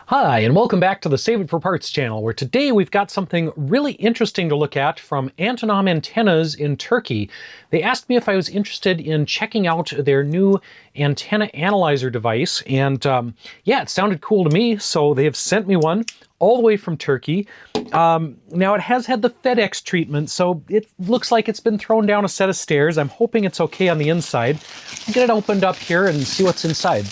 Hi, and welcome back to the Save It for Parts channel, where today we've got something really interesting to look at from Antenom Antennas in Turkey. They asked me if I was interested in checking out their new antenna analyzer device, and yeah, it sounded cool to me, so they have sent me one all the way from Turkey. Now, it has had the FedEx treatment, so it looks like it's been thrown down a set of stairs. I'm hoping it's okay on the inside. I'll get it opened up here and see what's inside.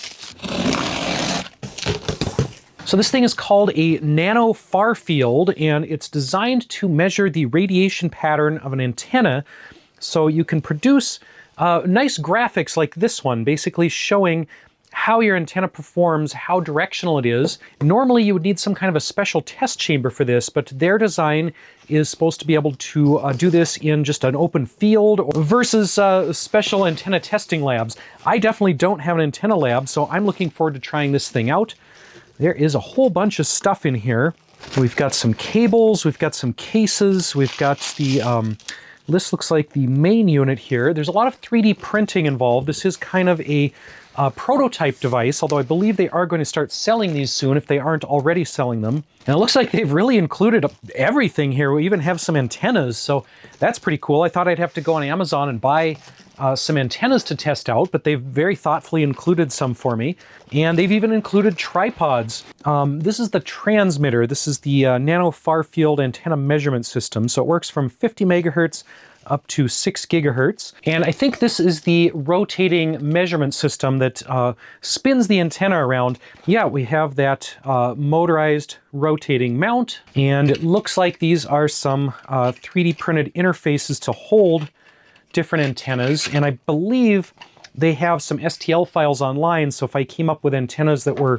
So this thing is called a NanoFarField, and it's designed to measure the radiation pattern of an antenna, so you can produce nice graphics like this one, basically showing how your antenna performs, how directional it is. Normally you would need some kind of a special test chamber for this, but their design is supposed to be able to do this in just an open field versus special antenna testing labs. I definitely don't have an antenna lab, so I'm looking forward to trying this thing out. There is a whole bunch of stuff in here. We've got some cables, we've got some cases, we've got the, this looks like the main unit here. There's a lot of 3D printing involved. This is kind of a prototype device, although I believe they are going to start selling these soon if they aren't already selling them. And it looks like they've really included everything here. We even have some antennas, so that's pretty cool. I thought I'd have to go on Amazon and buy some antennas to test out, but they've very thoughtfully included some for me. And they've even included tripods. This is the transmitter. This is the NanoFarField antenna measurement system. So it works from 50 megahertz up to 6 gigahertz. And I think this is the rotating measurement system that spins the antenna around. Yeah, we have that motorized rotating mount. And it looks like these are some 3D printed interfaces to hold different antennas, and I believe they have some STL files online, so if I came up with antennas that were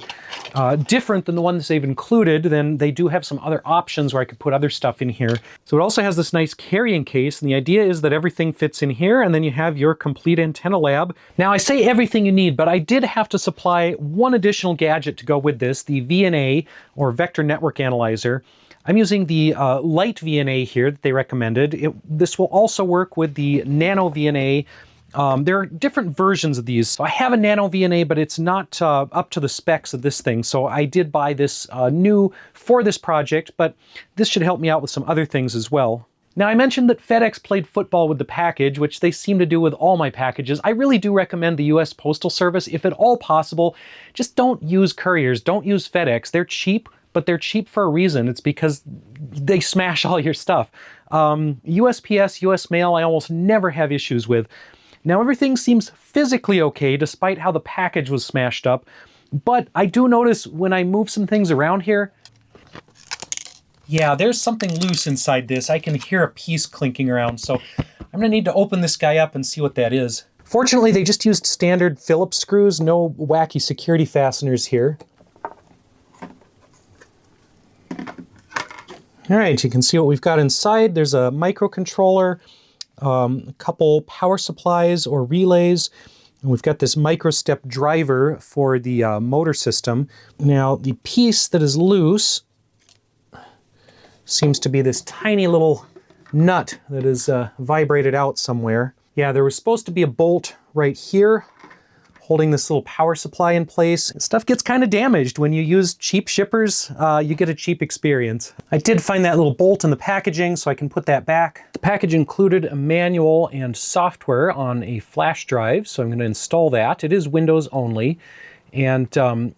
different than the ones they've included, then they do have some other options where I could put other stuff in here. So it also has this nice carrying case, and the idea is that everything fits in here, and then you have your complete antenna lab. Now, I say everything you need, but I did have to supply one additional gadget to go with this, the VNA, or Vector Network Analyzer. I'm using the light VNA here that they recommended. This will also work with the nano VNA. There are different versions of these. So I have a nano VNA, but it's not up to the specs of this thing. So I did buy this new for this project, but this should help me out with some other things as well. Now, I mentioned that FedEx played football with the package, which they seem to do with all my packages. I really do recommend the US Postal Service. If at all possible, just don't use couriers. Don't use FedEx. They're cheap, but they're cheap for a reason. It's because they smash all your stuff. USPS, US Mail, I almost never have issues with. Now, everything seems physically okay, despite how the package was smashed up. But I do notice when I move some things around here, yeah, there's something loose inside this. I can hear a piece clinking around, so I'm gonna need to open this guy up and see what that is. Fortunately, they just used standard Phillips screws, no wacky security fasteners here. All right, you can see what we've got inside. There's a microcontroller, a couple power supplies or relays, and we've got this microstep driver for the motor system. Now, the piece that is loose seems to be this tiny little nut that is vibrated out somewhere. Yeah, there was supposed to be a bolt right here holding this little power supply in place. Stuff gets kind of damaged. When you use cheap shippers, you get a cheap experience. I did find that little bolt in the packaging, so I can put that back. The package included a manual and software on a flash drive, so I'm going to install that. It is Windows only, and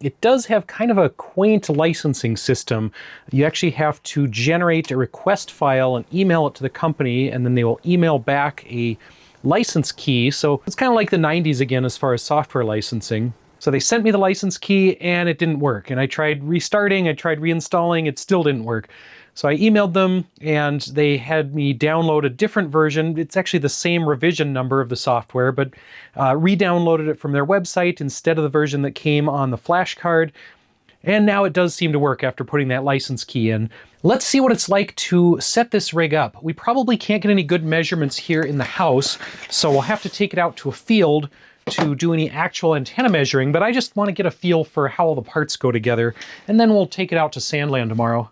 it does have kind of a quaint licensing system. You actually have to generate a request file and email it to the company, and then they will email back a license key. So it's kind of like the 90s again as far as software licensing. So they sent me the license key and it didn't work. And I tried restarting, I tried reinstalling, it still didn't work. So I emailed them and they had me download a different version. It's actually the same revision number of the software, but re-downloaded it from their website instead of the version that came on the flash card. And now it does seem to work after putting that license key in. Let's see what it's like to set this rig up. We probably can't get any good measurements here in the house, so we'll have to take it out to a field to do any actual antenna measuring, but I just want to get a feel for how all the parts go together, and then we'll take it out to Sandland tomorrow.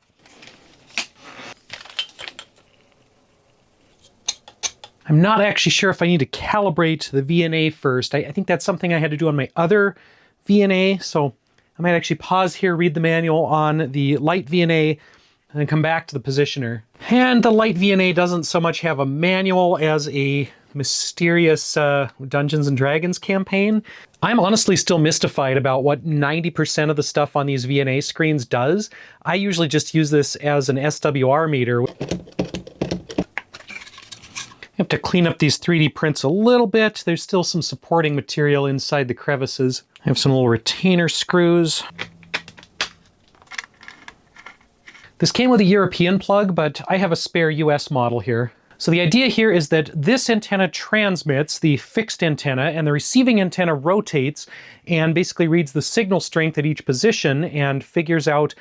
I'm not actually sure if I need to calibrate the VNA first. I think that's something I had to do on my other VNA, so I might actually pause here, read the manual on the light VNA, and then come back to the positioner. And the light VNA doesn't so much have a manual as a mysterious Dungeons and Dragons campaign. I'm honestly still mystified about what 90% of the stuff on these VNA screens does. I usually just use this as an SWR meter. I have to clean up these 3D prints a little bit. There's still some supporting material inside the crevices. I have some little retainer screws. This came with a European plug, but I have a spare US model here. So the idea here is that this antenna transmits the fixed antenna, and the receiving antenna rotates and basically reads the signal strength at each position and figures out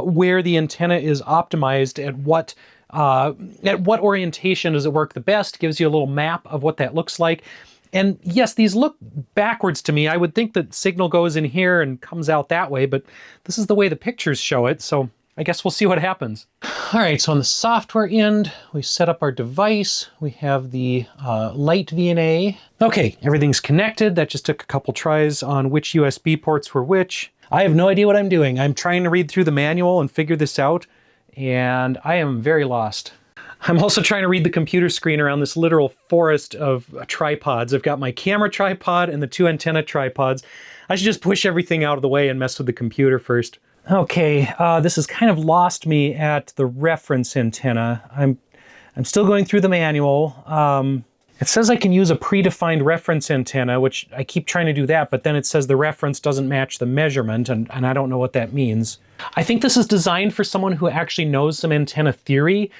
where the antenna is optimized at what orientation does it work the best. Gives you a little map of what that looks like. And yes, these look backwards to me. I would think that signal goes in here and comes out that way, but this is the way the pictures show it, so I guess we'll see what happens. All right, so on the software end, we set up our device. We have the light VNA. Okay, everything's connected. That just took a couple tries on which USB ports were which. I have no idea what I'm doing. I'm trying to read through the manual and figure this out, and I am very lost. I'm also trying to read the computer screen around this literal forest of tripods. I've got my camera tripod and the two antenna tripods. I should just push everything out of the way and mess with the computer first. Okay, this has kind of lost me at the reference antenna. I'm still going through the manual. It says I can use a predefined reference antenna, which I keep trying to do that, but then it says the reference doesn't match the measurement, and I don't know what that means. I think this is designed for someone who actually knows some antenna theory.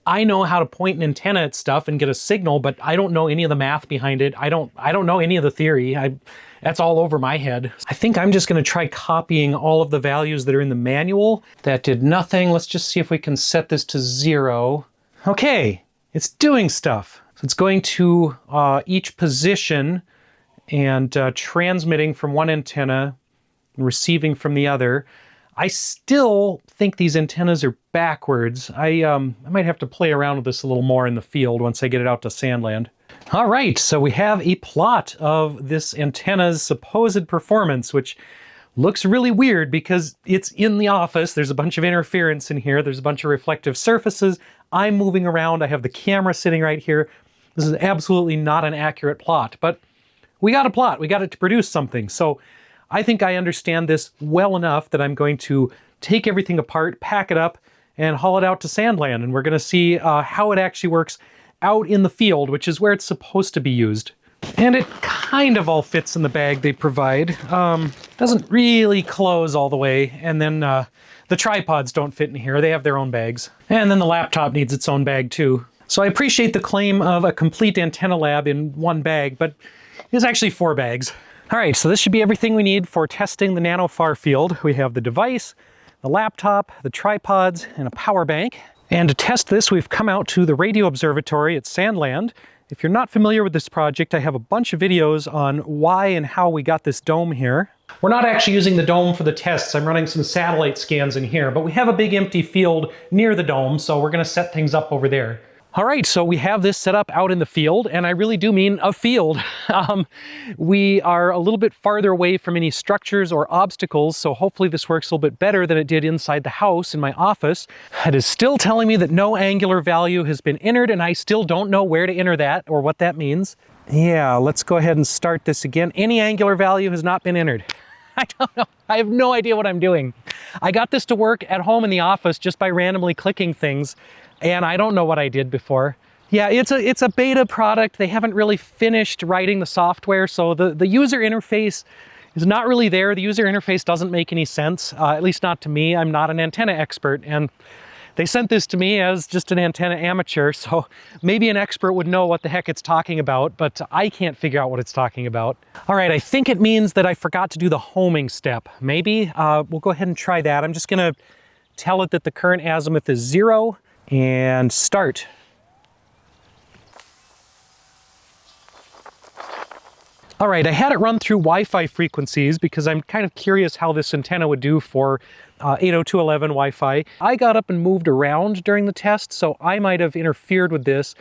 I know how to point an antenna at stuff and get a signal, but I don't know any of the math behind it. I don't know any of the theory. That's all over my head. I think I'm just going to try copying all of the values that are in the manual. That did nothing. Let's just see if we can set this to 0. Okay, it's doing stuff. So it's going to each position and transmitting from one antenna and receiving from the other. I still think these antennas are backwards. I might have to play around with this a little more in the field once I get it out to Sandland. All right, so we have a plot of this antenna's supposed performance, which looks really weird because it's in the office. There's a bunch of interference in here. There's a bunch of reflective surfaces. I'm moving around. I have the camera sitting right here. This is absolutely not an accurate plot, but we got a plot. We got it to produce something. So I think I understand this well enough that I'm going to take everything apart, pack it up, and haul it out to Sandland. And we're going to see how it actually works out in the field, which is where it's supposed to be used. And it kind of all fits in the bag they provide. Doesn't really close all the way. And then the tripods don't fit in here. They have their own bags. And then the laptop needs its own bag too. So I appreciate the claim of a complete antenna lab in one bag, but it's actually 4 bags. All right, so this should be everything we need for testing the NanoFarField. We have the device, the laptop, the tripods, and a power bank. And to test this, we've come out to the radio observatory at Sandland. If you're not familiar with this project, I have a bunch of videos on why and how we got this dome here. We're not actually using the dome for the tests. I'm running some satellite scans in here, but we have a big empty field near the dome, so we're going to set things up over there. All right, so we have this set up out in the field, and I really do mean a field. We are a little bit farther away from any structures or obstacles, so hopefully this works a little bit better than it did inside the house in my office. It is still telling me that no angular value has been entered, and I still don't know where to enter that or what that means. Yeah, let's go ahead and start this again. Any angular value has not been entered. I don't know. I have no idea what I'm doing. I got this to work at home in the office just by randomly clicking things. And I don't know what I did before. Yeah, it's a beta product. They haven't really finished writing the software, so the user interface is not really there. The user interface doesn't make any sense, at least not to me. I'm not an antenna expert, and they sent this to me as just an antenna amateur, so maybe an expert would know what the heck it's talking about, but I can't figure out what it's talking about. All right, I think it means that I forgot to do the homing step. Maybe we'll go ahead and try that. I'm just gonna tell it that the current azimuth is 0, and start. All right, I had it run through Wi-Fi frequencies because I'm kind of curious how this antenna would do for 802.11 Wi-Fi. I got up and moved around during the test, so I might have interfered with this.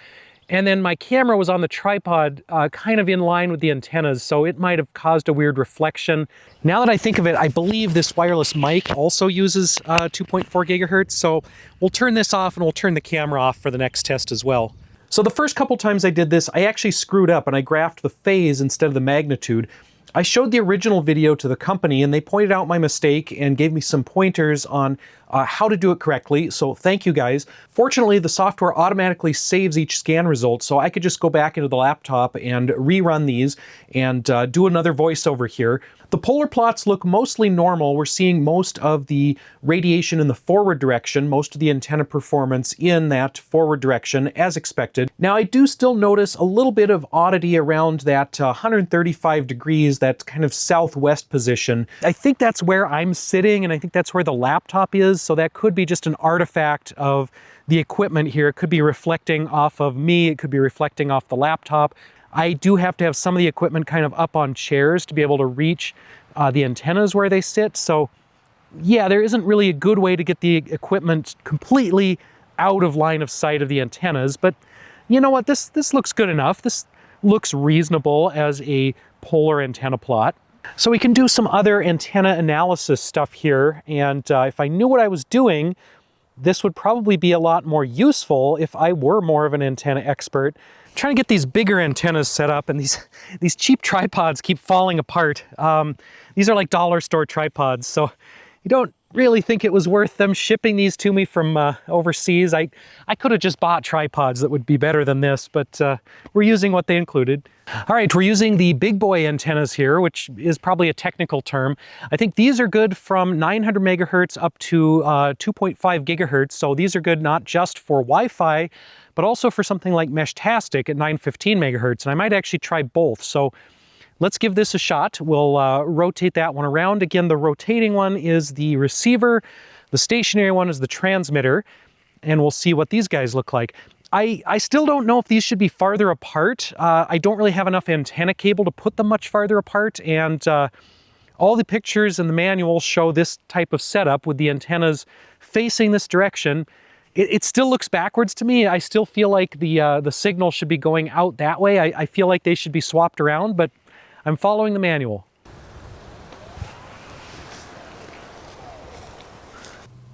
And then my camera was on the tripod kind of in line with the antennas, so it might have caused a weird reflection. Now that I think of it, I believe this wireless mic also uses 2.4 gigahertz, so we'll turn this off and we'll turn the camera off for the next test as well. So the first couple times I did this, I actually screwed up and I graphed the phase instead of the magnitude. I showed the original video to the company and they pointed out my mistake and gave me some pointers on how to do it correctly, so thank you guys. Fortunately, the software automatically saves each scan result, so I could just go back into the laptop and rerun these and do another voiceover here. The polar plots look mostly normal. We're seeing most of the radiation in the forward direction, most of the antenna performance in that forward direction as expected. Now I do still notice a little bit of oddity around that 135 degrees, that kind of southwest position. I think that's where I'm sitting and I think that's where the laptop is, so that could be just an artifact of the equipment here. It could be reflecting off of me, it could be reflecting off the laptop. I do have to have some of the equipment kind of up on chairs to be able to reach the antennas where they sit. So yeah, there isn't really a good way to get the equipment completely out of line of sight of the antennas, but you know what, this looks good enough. This looks reasonable as a polar antenna plot. So we can do some other antenna analysis stuff here, and if I knew what I was doing, this would probably be a lot more useful if I were more of an antenna expert. I'm trying to get these bigger antennas set up, and these cheap tripods keep falling apart. These are like dollar store tripods, so you don't really think it was worth them shipping these to me from overseas. I could have just bought tripods that would be better than this, but we're using what they included. All right, we're using the big boy antennas here, which is probably a technical term. I think these are good from 900 megahertz up to 2.5 gigahertz. So these are good not just for Wi-Fi, but also for something like Meshtastic at 915 megahertz. And I might actually try both. So let's give this a shot. We'll rotate that one around. Again, the rotating one is the receiver. The stationary one is the transmitter. And we'll see what these guys look like. I still don't know if these should be farther apart. I don't really have enough antenna cable to put them much farther apart, and all the pictures in the manual show this type of setup with the antennas facing this direction. It still looks backwards to me. I still feel like the signal should be going out that way. I feel like they should be swapped around, but I'm following the manual.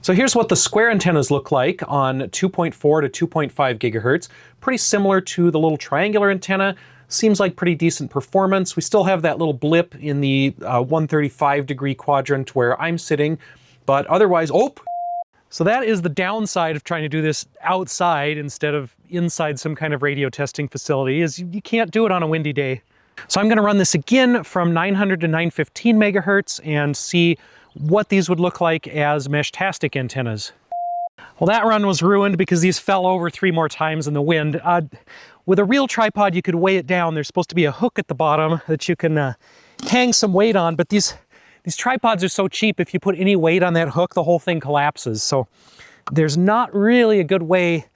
So here's what the square antennas look like on 2.4 to 2.5 gigahertz. Pretty similar to the little triangular antenna. Seems like pretty decent performance. We still have that little blip in the 135 degree quadrant where I'm sitting, but otherwise, oh! So that is the downside of trying to do this outside instead of inside some kind of radio testing facility, is you can't do it on a windy day. So I'm gonna run this again from 900 to 915 megahertz and see what these would look like as Meshtastic antennas. Well, that run was ruined because these fell over 3 more times in the wind. With a real tripod, you could weigh it down. There's supposed to be a hook at the bottom that you can hang some weight on, but these tripods are so cheap, if you put any weight on that hook, the whole thing collapses. So there's not really a good way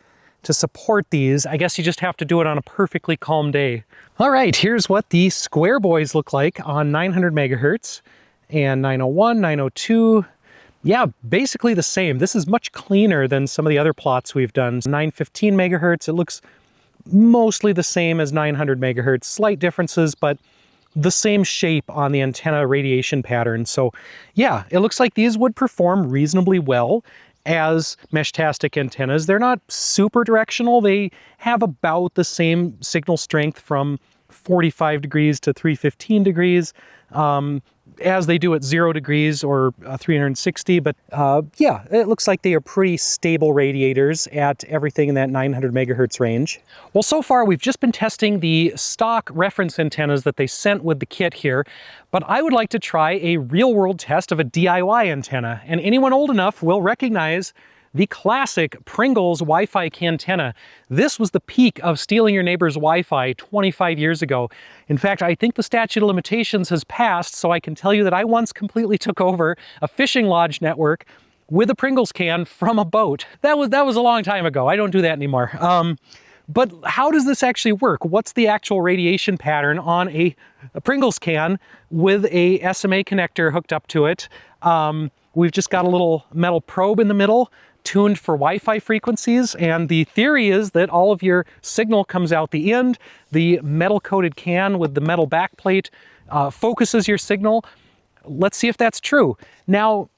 to support these. I guess you just have to do it on a perfectly calm day. All right, here's what the square boys look like on 900 megahertz. And 901, 902, yeah, basically the same. This is much cleaner than some of the other plots we've done. 915 megahertz, it looks mostly the same as 900 megahertz. Slight differences, but the same shape on the antenna radiation pattern. So yeah, it looks like these would perform reasonably well as Meshtastic antennas. They're not super directional. They have about the same signal strength from 45 degrees to 315 degrees. As they do at 0 degrees or 360, but yeah, it looks like they are pretty stable radiators at everything in that 900 megahertz range. Well, so far we've just been testing the stock reference antennas that they sent with the kit here, but I would like to try a real-world test of a DIY antenna, and anyone old enough will recognize the classic Pringles Wi-Fi Cantenna. This was the peak of stealing your neighbor's Wi-Fi 25 years ago. In fact, I think the statute of limitations has passed, so I can tell you that I once completely took over a fishing lodge network with a Pringles can from a boat. That was a long time ago. I don't do that anymore. But how does this actually work? What's the actual radiation pattern on a Pringles can with a SMA connector hooked up to it? We've just got a little metal probe in the middle tuned for Wi-Fi frequencies, and the theory is that all of your signal comes out the end. The metal-coated can with the metal backplate focuses your signal. Let's see if that's true. Now,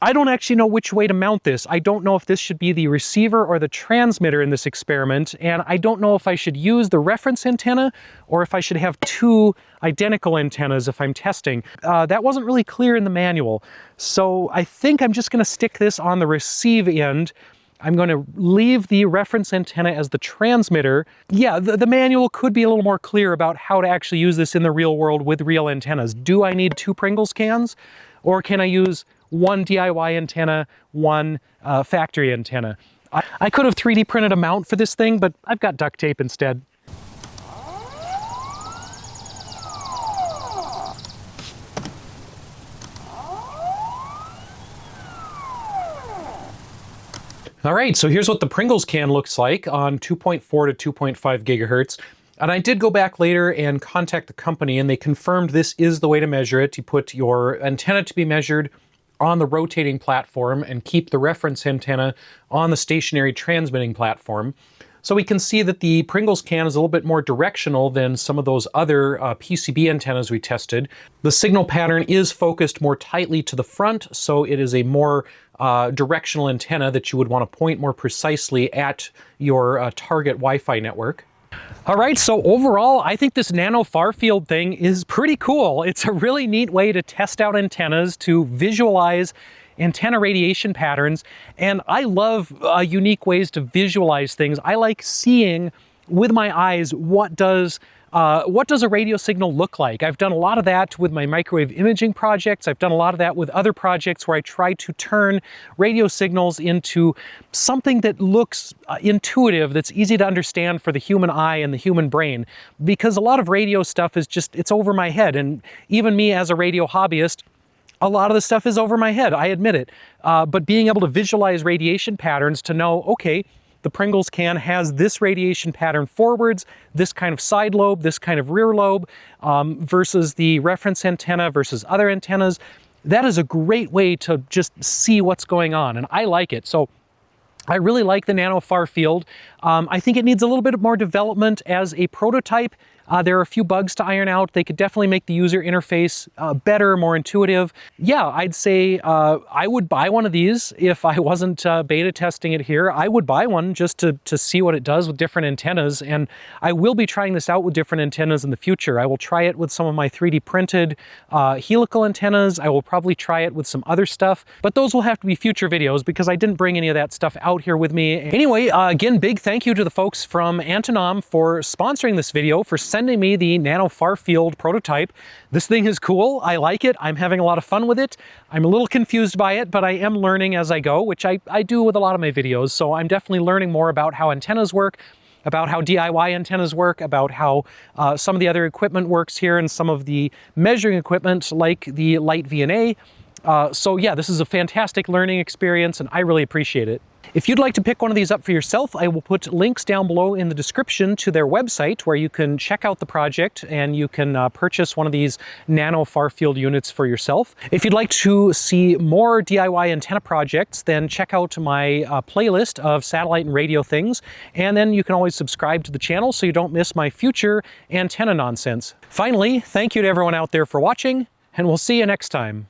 I don't actually know which way to mount this. I don't know if this should be the receiver or the transmitter in this experiment, and I don't know if I should use the reference antenna or if I should have two identical antennas if I'm testing. That wasn't really clear in the manual, so I think I'm just going to stick this on the receive end. I'm going to leave the reference antenna as the transmitter. Yeah, the manual could be a little more clear about how to actually use this in the real world with real antennas. Do I need two Pringles cans, or can I use one DIY antenna, one factory antenna? I could have 3D printed a mount for this thing, but I've got duct tape instead. All right, so here's what the Pringles can looks like on 2.4 to 2.5 gigahertz. And I did go back later and contact the company, and they confirmed this is the way to measure it. You put your antenna to be measured on the rotating platform and keep the reference antenna on the stationary transmitting platform. So we can see that the Pringles can is a little bit more directional than some of those other PCB antennas we tested. The signal pattern is focused more tightly to the front, so it is a more directional antenna that you would want to point more precisely at your target Wi-Fi network. All right, so overall, I think this NanoFarField thing is pretty cool. It's a really neat way to test out antennas, to visualize antenna radiation patterns, and I love unique ways to visualize things. I like seeing with my eyes what does a radio signal look like. I've done a lot of that with my microwave imaging projects. I've done a lot of that with other projects where I try to turn radio signals into something that looks intuitive, that's easy to understand for the human eye and the human brain. Because a lot of radio stuff is just, it's over my head. And even me as a radio hobbyist, a lot of the stuff is over my head, I admit it. But being able to visualize radiation patterns to know, okay, the Pringles can has this radiation pattern forwards, this kind of side lobe, this kind of rear lobe, versus the reference antenna versus other antennas. That is a great way to just see what's going on, and I like it. So I really like the NanoFarField. I think it needs a little bit more development as a prototype. There are a few bugs to iron out. They could definitely make the user interface better, more intuitive. Yeah, I'd say I would buy one of these if I wasn't beta testing it here. I would buy one just to see what it does with different antennas, and I will be trying this out with different antennas in the future. I will try it with some of my 3D printed helical antennas. I will probably try it with some other stuff, but those will have to be future videos because I didn't bring any of that stuff out here with me. Anyway, again, big thank you to the folks from Antenom for sponsoring this video, for sending me the NanoFarField prototype. This thing is cool. I like it. I'm having a lot of fun with it. I'm a little confused by it, but I am learning as I go, which I do with a lot of my videos. So I'm definitely learning more about how antennas work, about how DIY antennas work, about how some of the other equipment works here, and some of the measuring equipment like the Light VNA. So yeah, this is a fantastic learning experience, and I really appreciate it. If you'd like to pick one of these up for yourself, I will put links down below in the description to their website where you can check out the project and you can purchase one of these NanoFarField units for yourself. If you'd like to see more DIY antenna projects, then check out my playlist of satellite and radio things, and then you can always subscribe to the channel so you don't miss my future antenna nonsense. Finally, thank you to everyone out there for watching, and we'll see you next time.